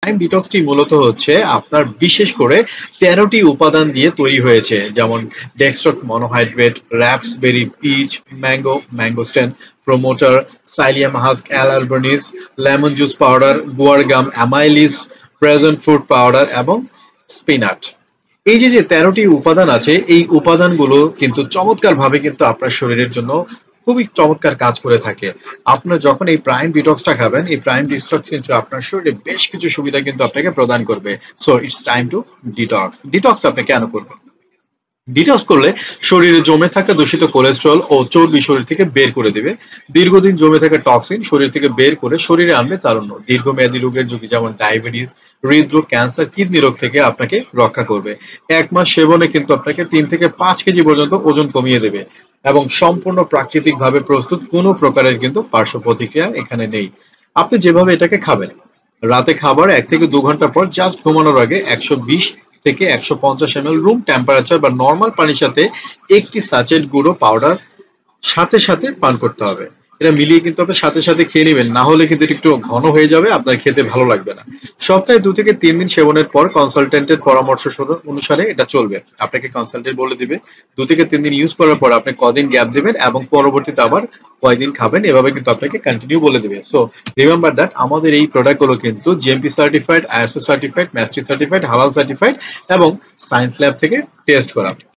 Prime ডিটক্সটি মূলত হচ্ছে আপনার বিশেষ করে 13টি উপাদান দিয়ে তৈরি হয়েছে, যেমন dextrose monohydrate, raspberry peach, mangosteen promoter, psyllium husk, অ্যাল অ্যালবার্নিস, lemon juice powder, guar gum amylase, present fruit powder এবং স্পিনাট। এই যে 13টি উপাদান আছে, এই উপাদানগুলো কিন্তু চমৎকারভাবে কিন্তু আপনার শরীরের জন্য খুবই চমৎকার কাজ করে থাকে। আপনার যখন এই প্রাইম ডিটক্সটা খাবেন, এই প্রাইম ডিটক্স কিন্তু আপনার শরীরে বেশ কিছু সুবিধা কিন্তু আপনাকে প্রদান করবে। So it's time to detox. Detox আপনি কেন করবেন? ডিটক্স করলে শরীরে জমে থাকা দূষিত কোলেস্টেরল ও চর্বি শরীর থেকে বের করে দিবে। দীর্ঘদিন জমে থাকা টক্সিন শরীর থেকে বের করে শরীরে আনবে তারুণ্য। দীর্ঘমেয়াদী রোগের ঝুঁকি যেমন ডায়াবেটিস, হৃদরোগ, ক্যান্সার, কিডনি রোগ থেকে আপনাকে রক্ষা করবে। 1 মাস সেবনে কিন্তু আপনাকে 3 থেকে 5 কেজি পর্যন্ত ওজন কমিয়ে দেবে এবং সম্পূর্ণ প্রাকৃতিকভাবে প্রস্তুত, কোনো প্রকারের কিন্তু পার্শ্ব প্রতিক্রিয়া এখানে নেই। আপনি যেভাবে এটাকে খাবেন, রাতে খাবার 1 থেকে 2 ঘন্টা পর জাস্ট ঘুমানোর আগে 120 থেকে 150 ml রুম টেম্পারেচার বা নরমাল পানির সাথে একটি স্যাচেট গুঁড়ো পাউডার সাথে সাথে পান করতে হবে। এটা মিলিয়ে কিন্তু আপনি সাথে সাথে খেয়ে নেবেন, না হলে কিন্তু এটা একটু ঘন হয়ে যাবে, আপনার খেতে ভালো লাগবে না। সপ্তাহে 2 থেকে 3 দিন সেবনের পর কনসালটেন্টের পরামর্শ অনুসারে এটা চলবে। আপনাকে কনসালটেন্ট বলে দিবে 2 থেকে 3 দিন ইউজ করার পর আপনি কদিন গ্যাপ দিবেন এবং পরবর্তীতে আবার কয়দিন খাবেন, এভাবে কিন্তু আপনাকে কন্টিনিউ বলে দিবে। সো রিমেম্বার দ্যাট আমাদের এই প্রোডাক্টগুলো কিন্তু জিএমপি সার্টিফাইড, আইএসও সার্টিফাইড, ম্যাস্ট্রি সার্টিফাইড, হালাল সার্টিফাইড এবং সায়েন্স ল্যাব থেকে টেস্ট করা।